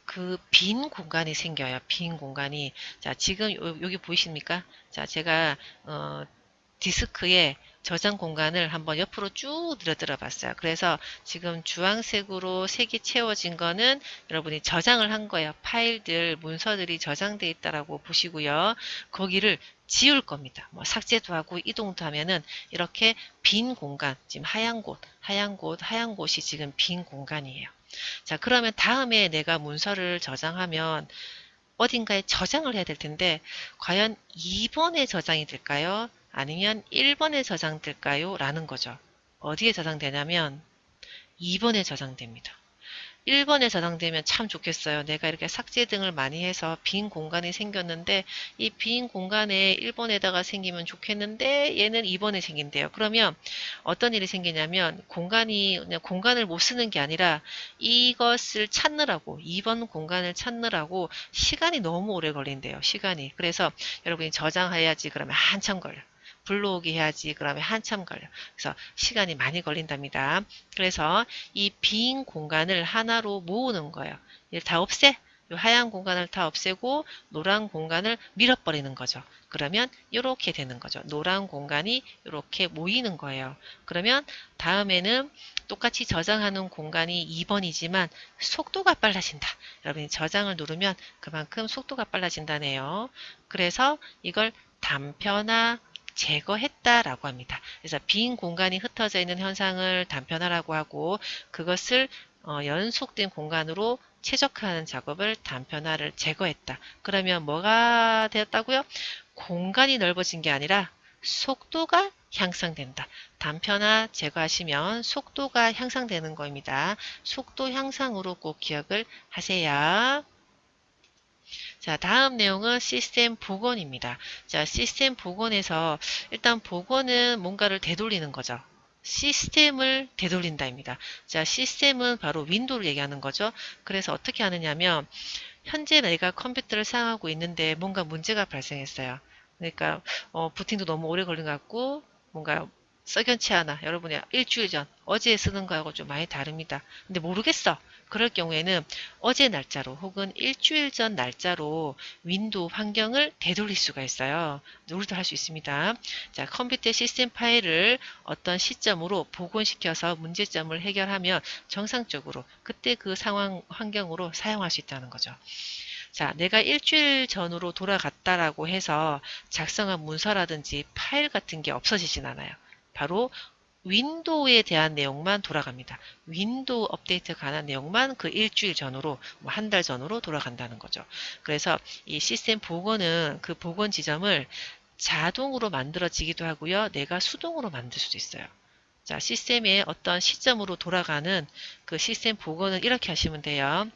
그 빈 공간이 생겨요. 빈 공간이. 자, 지금 여기 보이십니까? 자, 제가 디스크에 저장 공간을 한번 옆으로 쭉 늘어뜨려 봤어요. 그래서 지금 주황색으로 색이 채워진 거는 여러분이 저장을 한 거예요. 파일들, 문서들이 저장되어 있다라고 보시고요. 거기를 지울 겁니다. 뭐 삭제도 하고 이동도 하면은 이렇게 빈 공간, 지금 하얀 곳이 지금 빈 공간이에요. 자, 그러면 다음에 내가 문서를 저장하면 어딘가에 저장을 해야 될 텐데 과연 2번에 저장이 될까요? 아니면 1번에 저장될까요? 라는 거죠. 어디에 저장되냐면 2번에 저장됩니다. 1번에 저장되면 참 좋겠어요. 내가 이렇게 삭제 등을 많이 해서 빈 공간이 생겼는데 이 빈 공간에 1번에다가 생기면 좋겠는데 얘는 2번에 생긴대요. 그러면 어떤 일이 생기냐면 그냥 공간을 못 쓰는 게 아니라 이것을 찾느라고 2번 공간을 찾느라고 시간이 너무 오래 걸린대요. 시간이. 그래서 여러분이 저장해야지 그러면 한참 걸려. 불러오기 해야지 그러면 한참 걸려. 그래서 시간이 많이 걸린답니다. 그래서 이 빈 공간을 하나로 모으는 거예요. 얘를 다 없애. 이 하얀 공간을 다 없애고 노란 공간을 밀어버리는 거죠. 그러면 이렇게 되는 거죠. 노란 공간이 이렇게 모이는 거예요. 그러면 다음에는 똑같이 저장하는 공간이 2번이지만 속도가 빨라진다. 여러분이 저장을 누르면 그만큼 속도가 빨라진다네요. 그래서 이걸 단편화 제거했다라고 합니다. 그래서 빈 공간이 흩어져 있는 현상을 단편화라고 하고 그것을 연속된 공간으로 최적화하는 작업을 단편화를 제거했다. 그러면 뭐가 되었다고요? 공간이 넓어진 게 아니라 속도가 향상된다. 단편화 제거하시면 속도가 향상되는 겁니다. 속도 향상으로 꼭 기억을 하세요. 자, 다음 내용은 시스템 복원입니다. 자, 시스템 복원에서 일단 복원은 뭔가를 되돌리는 거죠. 시스템을 되돌린다입니다. 자, 시스템은 바로 윈도우를 얘기하는 거죠. 그래서 어떻게 하느냐면 현재 내가 컴퓨터를 사용하고 있는데 뭔가 문제가 발생했어요. 그러니까 부팅도 너무 오래 걸린 것 같고 뭔가 석연치 않아. 여러분이 일주일 전 어제 쓰는 거하고 좀 많이 다릅니다. 근데 모르겠어. 그럴 경우에는 어제 날짜로 혹은 일주일 전 날짜로 윈도우 환경을 되돌릴 수가 있어요. 우리도 할 수 있습니다. 자, 컴퓨터 시스템 파일을 어떤 시점으로 복원시켜서 문제점을 해결하면 정상적으로 그때 그 상황 환경으로 사용할 수 있다는 거죠. 자, 내가 일주일 전으로 돌아갔다라고 해서 작성한 문서라든지 파일 같은 게 없어지진 않아요. 바로 윈도우에 대한 내용만 돌아갑니다. 윈도우 업데이트 관한 내용만 그 일주일 전으로, 뭐 한 달 전으로 돌아간다는 거죠. 그래서 이 시스템 복원은 그 복원 지점을 자동으로 만들어지기도 하고요. 내가 수동으로 만들 수도 있어요. 자, 시스템의 어떤 시점으로 돌아가는 그 시스템 복원을 이렇게 하시면 돼요.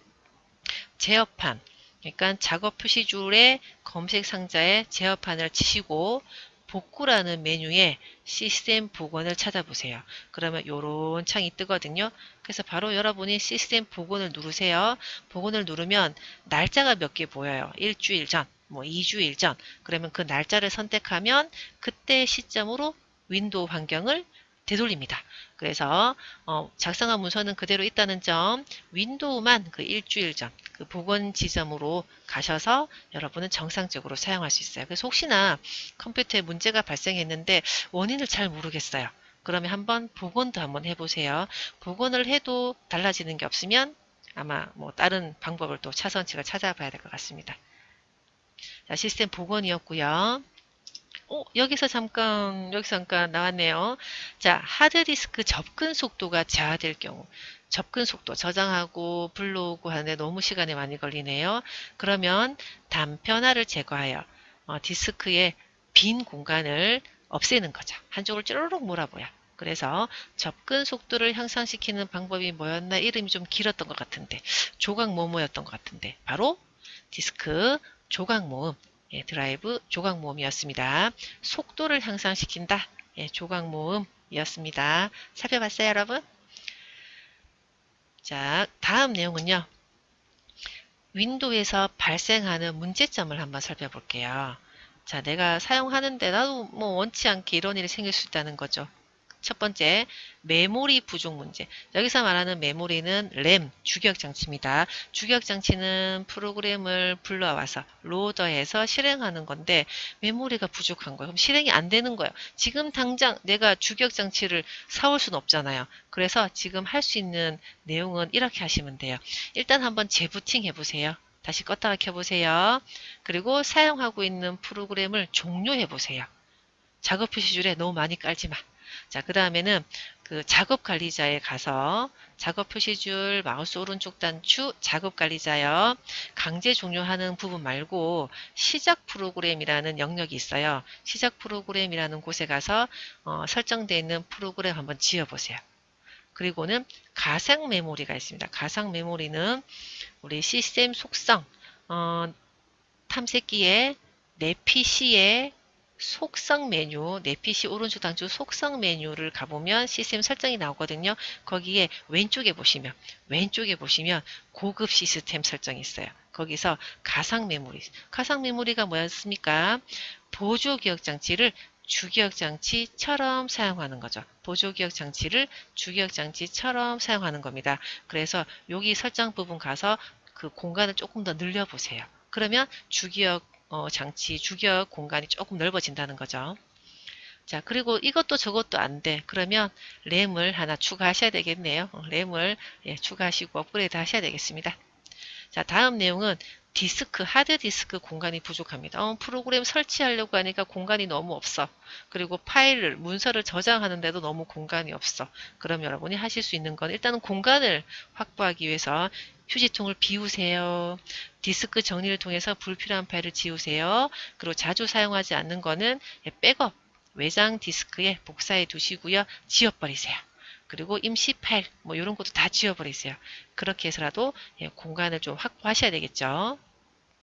제어판, 그러니까 작업 표시줄의 검색 상자에 제어판을 치시고 복구라는 메뉴에 시스템 복원을 찾아보세요. 그러면 이런 창이 뜨거든요. 그래서 바로 여러분이 시스템 복원을 누르세요. 복원을 누르면 날짜가 몇 개 보여요. 일주일 전, 뭐 2주일 전. 그러면 그 날짜를 선택하면 그때 시점으로 윈도우 환경을 되돌립니다. 그래서 작성한 문서는 그대로 있다는 점, 윈도우만 그 일주일 전, 그 복원 지점으로 가셔서 여러분은 정상적으로 사용할 수 있어요. 그래서 혹시나 컴퓨터에 문제가 발생했는데 원인을 잘 모르겠어요. 그러면 한번 복원도 한번 해보세요. 복원을 해도 달라지는 게 없으면 아마 뭐 다른 방법을 또 차선책을 찾아봐야 될 것 같습니다. 자, 시스템 복원이었고요. 여기서 잠깐 나왔네요. 자, 하드디스크 접근 속도가 저하될 경우, 접근 속도 저장하고 불러오고 하는데 너무 시간이 많이 걸리네요. 그러면 단편화를 제거하여 디스크의 빈 공간을 없애는 거죠. 한쪽을 쭈르륵 몰아보여. 그래서 접근 속도를 향상시키는 방법이 뭐였나? 이름이 좀 길었던 것 같은데, 조각 뭐뭐였던 것 같은데, 바로 디스크 조각 모음, 드라이브 조각 모음이었습니다. 속도를 향상시킨다. 조각 모음이었습니다. 살펴봤어요, 여러분? 자, 다음 내용은요. 윈도우에서 발생하는 문제점을 한번 살펴볼게요. 자, 내가 사용하는데 나도 뭐 원치 않게 이런 일이 생길 수 있다는 거죠. 첫 번째, 메모리 부족 문제. 여기서 말하는 메모리는 램, 주기억장치입니다. 주기억장치는 프로그램을 불러와서 로더해서 실행하는 건데 메모리가 부족한 거예요. 그럼 실행이 안 되는 거예요. 지금 당장 내가 주기억장치를 사올 수는 없잖아요. 그래서 지금 할 수 있는 내용은 이렇게 하시면 돼요. 일단 한번 재부팅 해보세요. 다시 껐다가 켜보세요. 그리고 사용하고 있는 프로그램을 종료해보세요. 작업 표시줄에 너무 많이 깔지 마. 자, 그 다음에는 그 작업 관리자에 가서 작업 표시줄 마우스 오른쪽 단추 작업 관리자요. 강제 종료하는 부분 말고 시작 프로그램이라는 영역이 있어요. 시작 프로그램이라는 곳에 가서 설정되어 있는 프로그램 한번 지어보세요. 그리고는 가상 메모리가 있습니다. 가상 메모리는 우리 시스템 속성, 탐색기에 내 PC에 속성 메뉴, 내 PC 오른쪽 단추 속성 메뉴를 가보면 시스템 설정이 나오거든요. 거기에 왼쪽에 보시면 고급 시스템 설정이 있어요. 거기서 가상 메모리, 가상 메모리가 뭐였습니까? 보조 기억 장치를 주기억 장치처럼 사용하는 거죠. 보조 기억 장치를 주기억 장치처럼 사용하는 겁니다. 그래서 여기 설정 부분 가서 그 공간을 조금 더 늘려보세요. 그러면 주기억 장치, 주기억 공간이 조금 넓어진다는 거죠. 자, 그리고 이것도 저것도 안 돼. 그러면 램을 하나 추가하셔야 되겠네요. 램을 추가하시고 업그레이드 하셔야 되겠습니다. 자, 다음 내용은 디스크, 하드디스크 공간이 부족합니다. 프로그램 설치하려고 하니까 공간이 너무 없어. 그리고 파일을, 문서를 저장하는데도 너무 공간이 없어. 그럼 여러분이 하실 수 있는 건 일단은 공간을 확보하기 위해서 휴지통을 비우세요. 디스크 정리를 통해서 불필요한 파일을 지우세요. 그리고 자주 사용하지 않는 거는 백업, 외장 디스크에 복사해 두시고요. 지워버리세요. 그리고 임시 파일, 뭐 이런 것도 다 지워버리세요. 그렇게 해서라도 공간을 좀 확보하셔야 되겠죠.